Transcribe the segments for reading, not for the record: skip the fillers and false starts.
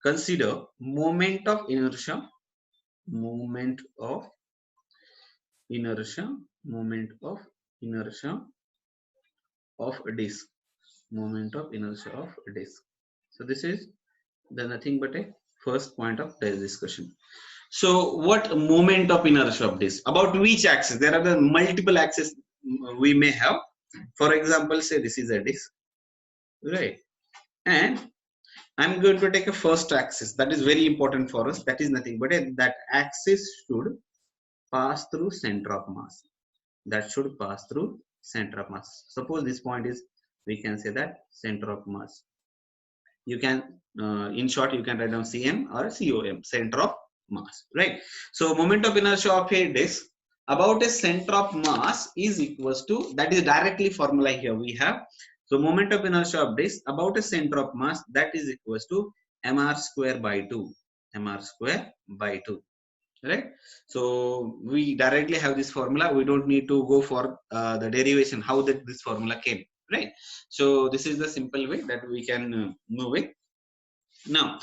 consider moment of inertia, moment of inertia, moment of inertia of a disk, moment of inertia of a disk. So this is the nothing but a first point of the discussion. So what moment of inertia of this? About which axis? There are the multiple axes we may have. For example, say this is a disk, right? And I'm going to take a first axis. That is very important for us. That is nothing but that axis should pass through center of mass. That should pass through center of mass. Suppose this point is, we can say that center of mass. You can, in short, you can write down Cm or Com, center of mass, right? So moment of inertia of a disk about a center of mass is equals to, that is directly formula here we have. So moment of inertia of disk about a center of mass, that is equals to mr square by 2, mr square by 2, right? So we directly have this formula. We don't need to go for the derivation how that this formula came, right? So this is the simple way that we can move it. Now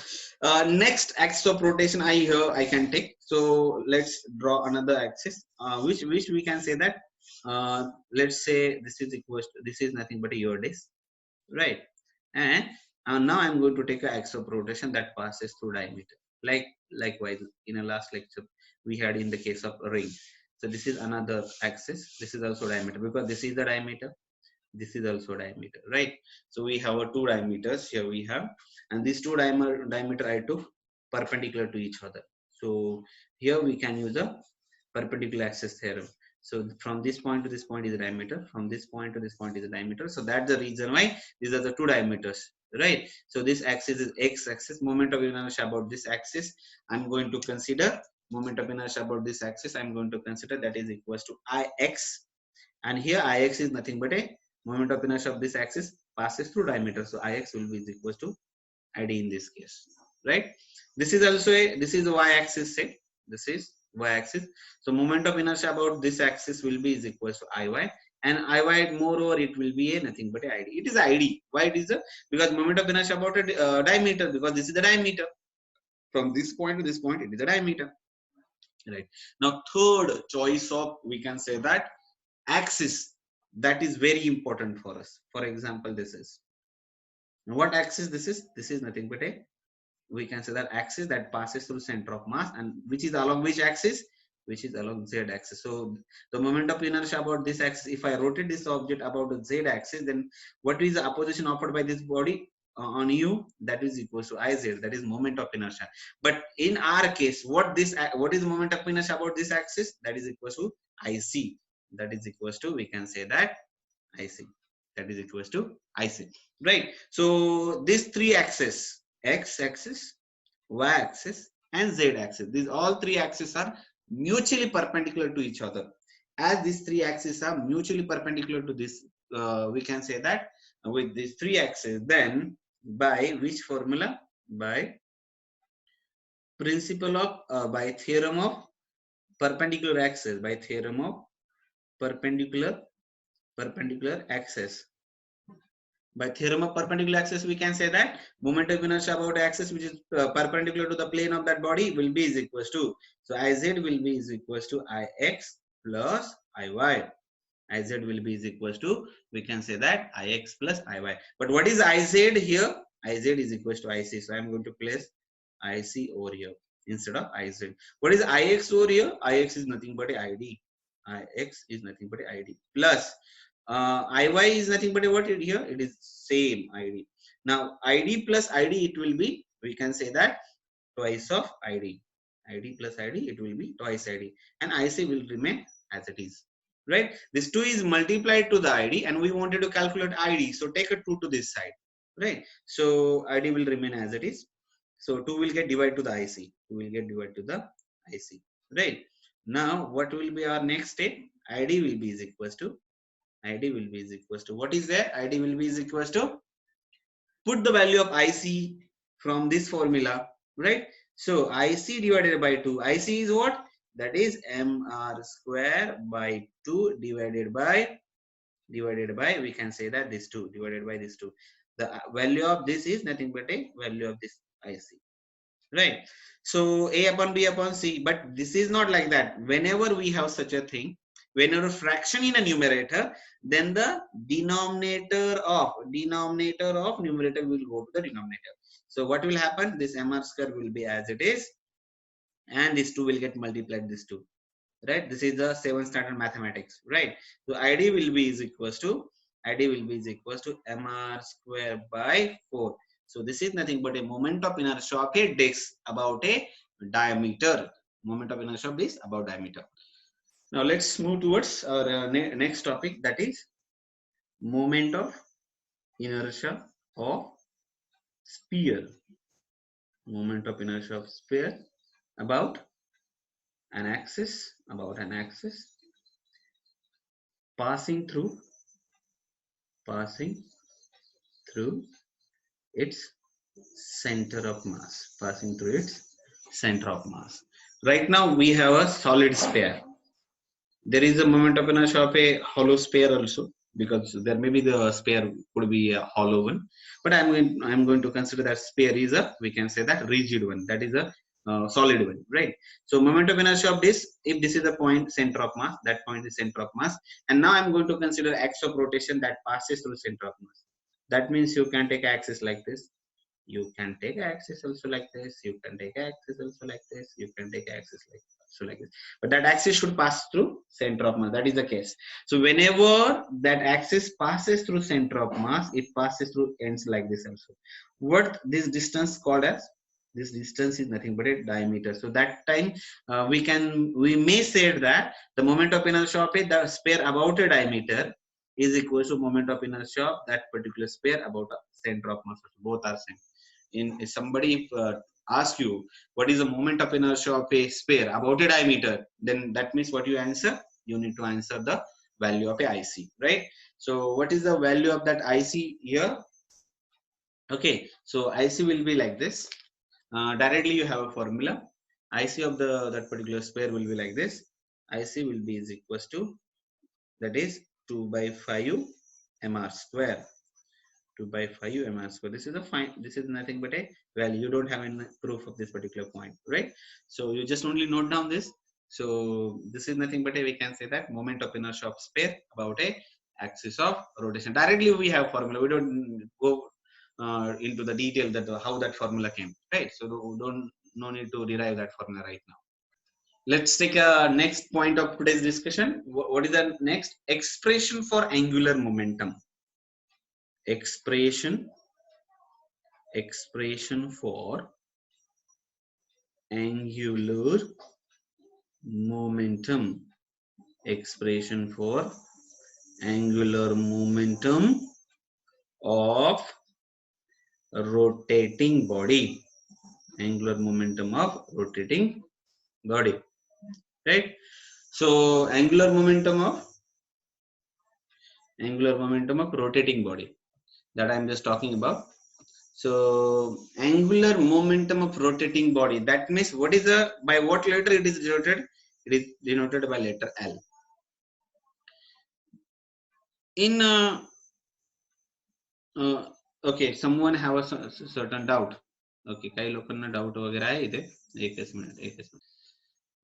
next axis of rotation I can take. So let's draw another axis, which we can say that, let's say this is equals to, this is nothing but your disk, right? And now I'm going to take an axis of rotation that passes through diameter, likewise in a last lecture we had in the case of a ring. So this is another axis, this is also diameter, because this is the diameter, this is also diameter, right? So we have two diameters here we have, and these two diameter I took perpendicular to each other. So here we can use a perpendicular axis theorem. So from this point to this point is the diameter, from this point to this point is the diameter. So that's the reason why these are the two diameters, right? So this axis is x axis. Moment of inertia about this axis I'm going to consider, moment of inertia about this axis I'm going to consider, that is equals to Ix. And here Ix is nothing but a moment of inertia of this axis passes through diameter. So Ix will be equals to Id in this case, right? This is also a, this is the y-axis, say this is y-axis. So moment of inertia about this axis will be is equals to Iy, and Iy moreover it will be a nothing but a Id. It is Id. Why it is a? Because moment of inertia about a diameter, because this is the diameter. From this point to this point it is the diameter, right? Now third choice of, we can say that, axis, that is very important for us. For example, this is, what axis this is? This is nothing but a, we can say that axis that passes through center of mass, and which is along which axis? Which is along z axis. So the moment of inertia about this axis, if I rotate this object about the z axis, then what is the opposition offered by this body on u? That is equals to Iz, that is moment of inertia. But in our case, what is the moment of inertia about this axis? That is equals to Ic, that is equals to, we can say that, Ic, that is equals to Ic, right? So these three axes, x axis, y axis and z axis, these all three axes are mutually perpendicular to each other. As these three axes are mutually perpendicular to this, we can say that with these three axes, then by which formula? By principle of, by theorem of perpendicular axis, by theorem of perpendicular axis. By theorem of perpendicular axis, we can say that moment of inertia about axis which is perpendicular to the plane of that body will be is equals to, so Iz will be is equals to Ix plus Iy. Iz will be is equals to, we can say that, Ix plus Iy. But what is Iz here? Iz is equals to Ic. So I am going to place Ic over here instead of Iz. What is Ix over here? Ix is nothing but a Id. Ix is nothing but a Id plus Iy is nothing but a what here? It is same Id. Now Id plus Id, it will be, we can say that, twice of Id. Id plus Id, it will be twice Id, and Ic will remain as it is, right? This 2 is multiplied to the Id, and we wanted to calculate Id, so take a 2 to this side, right? So Id will remain as it is. So 2 will get divided to the Ic. 2 will get divided to the Ic, right? Now what will be our next step? Id will be is equals to, Id will be is equals to, what is there? Id will be is equals to, put the value of Ic from this formula, right? So Ic divided by 2. Ic is what? That is mr square by 2 divided by, we can say that this 2 divided by this 2. The value of this is nothing but a value of this Ic. right? So a upon b upon c, but this is not like that. Whenever we have such a thing, whenever fraction in a numerator, then the denominator of numerator will go to the denominator. So what will happen, this mr square will be as it is, and this 2 will get multiplied this 2, right? This is the 7th standard mathematics, right? So id will be is equals to mr square by 4. So this is nothing but a moment of inertia of a disk about a diameter. Moment of inertia of this about diameter. Now let's move towards our next topic, that is moment of inertia of sphere. Moment of inertia of sphere about an axis, passing through its center of mass, Right now we have a solid sphere. There is a moment of inertia of a hollow sphere also, because there may be the sphere could be a hollow one, but I'm going to consider that sphere is a, we can say that rigid one, that is a solid one, right? So moment of inertia of this, if this is the point center of mass, that point is center of mass, and now I'm going to consider axis of rotation that passes through center of mass. That means you can take axis like this, you can take axis also like this, you can take axis also like this, you can take axis like so like this, but that axis should pass through center of mass. That is the case. So whenever that axis passes through center of mass, it passes through ends like this also. What this distance called as, this distance is nothing but a diameter. So that time we may say that the moment of inertia of the sphere about a diameter is equal to moment of inertia of that particular sphere about a center of mass. Both are same. If somebody asks you what is the moment of inertia of a sphere about a diameter, then that means what you answer, you need to answer the value of a IC, right? So what is the value of that IC here? Okay, so IC will be like this. Directly you have a formula. IC of that particular sphere will be like this. IC will be is equals to, that is 2 by 5 mr square. 2 by 5 mr square. This is a fine. This is nothing but a value. You don't have any proof of this particular point, right? So you just only note down this. So this is nothing but a, we can say that moment of inertia of sphere about a axis of rotation. Directly we have formula. We don't go into the detail that how that formula came, right? So don't no need to derive that formula right now. Let's take a next point of today's discussion. What is the next expression for angular momentum? Expression for angular momentum. Expression for angular momentum of rotating body. Angular momentum of rotating body, right? So angular momentum of rotating body, that I'm just talking about. So angular momentum of rotating body, that means what is the, by what letter it is denoted? It is denoted by letter L. In okay, someone have a certain doubt. Okay, काही लोकांना doubt वगैरे आहे इथे. एकच minute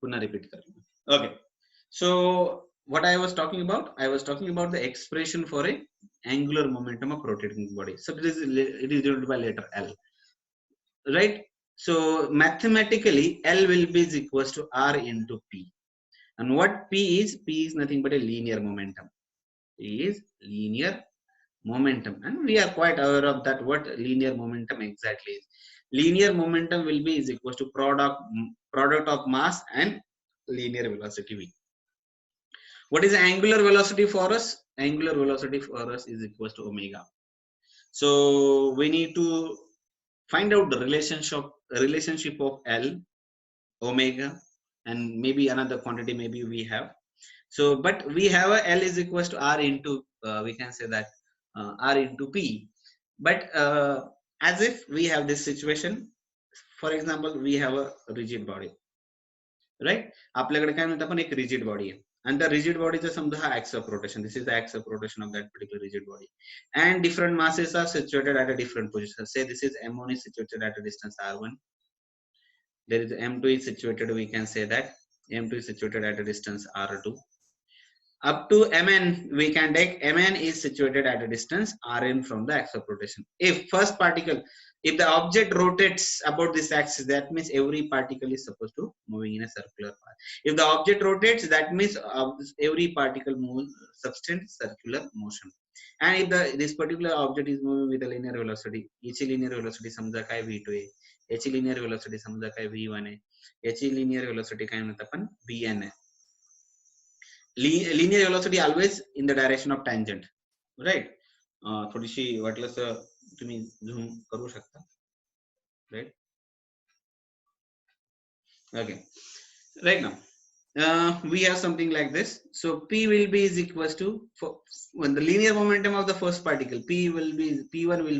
पुन्हा repeat कर. Okay, so what I was talking about, the expression for a angular momentum of rotating body. So it is denoted by letter L, right? So mathematically L will be equals to R into P. And what P is nothing but a linear momentum. P is linear momentum, and we are quite aware of that what linear momentum exactly is. Linear momentum will be is equals to product of mass and linear velocity v. What is the angular velocity for us? Angular velocity for us is equals to omega. So we need to find out the relationship of L, omega, and maybe another quantity maybe we have. So but we have a L is equals to R into we can say that R into P. But as if we have this situation, for example, we have a rigid body, right? आपल्याकडे काय म्हणतात आपण एक rigid body आहे, and the rigid body चा समजा हा axis of rotation. This is the axis of rotation of that particular rigid body, and different masses are situated at a different position. Say this is M1 is situated at a distance R1, There is M2 is situated, we can say that M2 is situated at a distance R2. Up to Mn, we can take Mn is situated at a distance Rn from the axis of rotation. If first particle, if the object rotates about this axis, that means every particle is supposed to moving in a circular path. If the object rotates, that means every particle moves substance circular motion. And if this particular object is moving with a linear velocity, h linear velocity समजा काय v2 आहे, h linear velocity समजा काय v1 आहे, h linear velocity काय म्हणतात आपण vn आहे. Linear velocity always in the direction of tangent, right? थोडीशी वाटलंच तुम्ही झूम करू शकता, right? Okay, right now we have something like this. So P will be is equals to, when the linear momentum of the first particle, P1 will be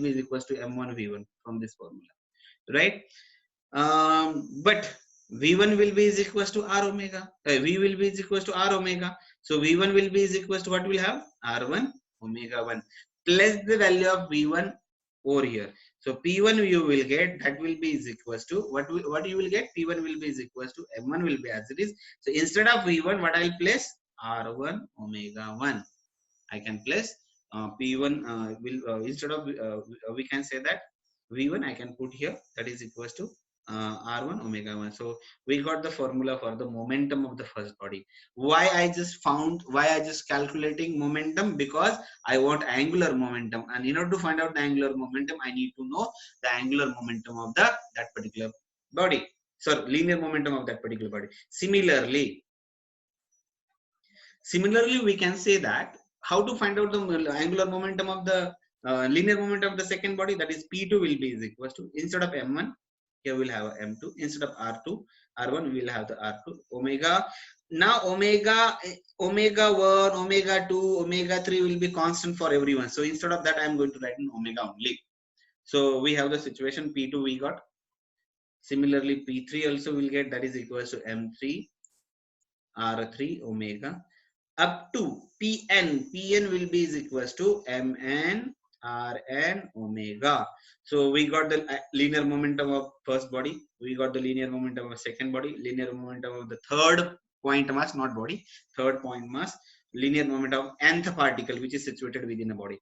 is equals to m1 v1 from this formula, right? But v1 will be is equals to r omega, v will be is equals to r omega. So v1 will be is equals to what we'll have, r1 omega 1 plus the value of v1 over here. So p1 you will get, that will be is equals to what you will get, p1 will be is equals to m1 will be as it is. So instead of v1, what I'll place, r1 omega 1. I can place p1 will instead of we can say that v1 I can put here, that is equals to r1 omega 1. So we got the formula for the momentum of the first body. Why I just calculating momentum? Because I want angular momentum, and in order to find out the angular momentum, I need to know the angular momentum of that particular body, so linear momentum of that particular body. Similarly, we can say that how to find out the angular momentum of the linear momentum of the second body, that is p2 will be is equals to, instead of m1 here we'll have m2, instead of r1 we will have the r2 omega. Now omega 1, omega 2, omega 3 will be constant for everyone, so instead of that I am going to write in omega only. So we have the situation, p2 we got. Similarly p3 also will get, that is equals to m3 r3 omega up to Pn will be is equals to Mn Rn omega. So we got the linear momentum of first body, we got the linear momentum of second body, linear momentum of the third point mass, not body, third point mass, linear momentum of nth particle which is situated within a body,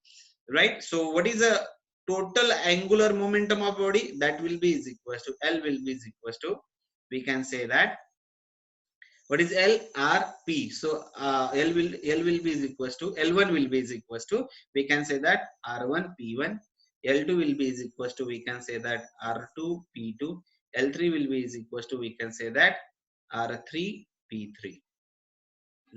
right? So what is the total angular momentum of body? That will be is equals to, L will be is equals to, we can say that, what is L? R P. So L will be is equals to, L1 will be is equals to, we can say that R1 P1, L2 will be is equals to, we can say that R2 P2, L3 will be is equals to, we can say that R3 P3,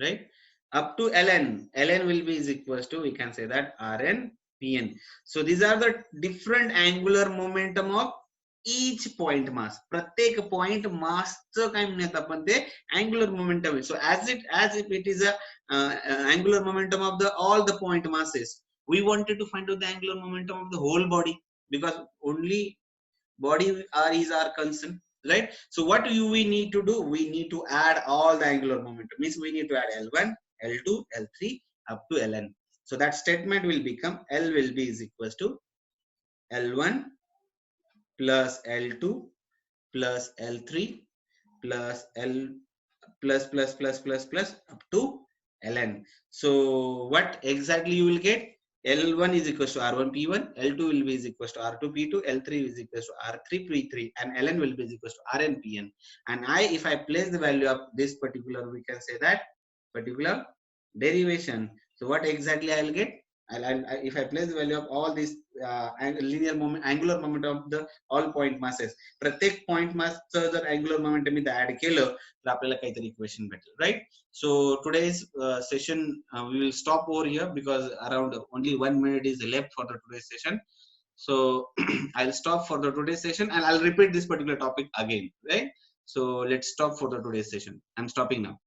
right? Up to Ln will be is equals to, we can say that Rn Pn. So these are the different angular momentum of each point mass. प्रत्येक point mass चं काय म्हणतात आपण ते angular momentum आहे. So as if it is a angular momentum of the all the point masses, we wanted to find out the angular momentum of the whole body, because only body is our concern, right? So what we need to do, we need to add all the angular momentum, means we need to add L1, L2, L3 up to Ln. So that statement will become, L will be is equals to L1 plus L2 plus L3 plus L plus up to Ln. So what exactly you will get? L1 is equals to R1 P1, L2 will be is equals to R2 P2, L3 is equals to R3 P3, and Ln will be is equals to Rn Pn. And if I place the value of this particular, we can say that particular derivation. So what exactly I will get? If I place the value of all these linear moment, angular momentum of the all point masses, प्रत्येक point mass जर angular momentum इथे add केलं तर आपल्याला काहीतरी equation भेटेल, right? So today's session we will stop over here, because around only 1 minute is left for the today's session. So I'll stop for the today's session, and I'll repeat this particular topic again, right? So let's stop for the today's session. I'm stopping now.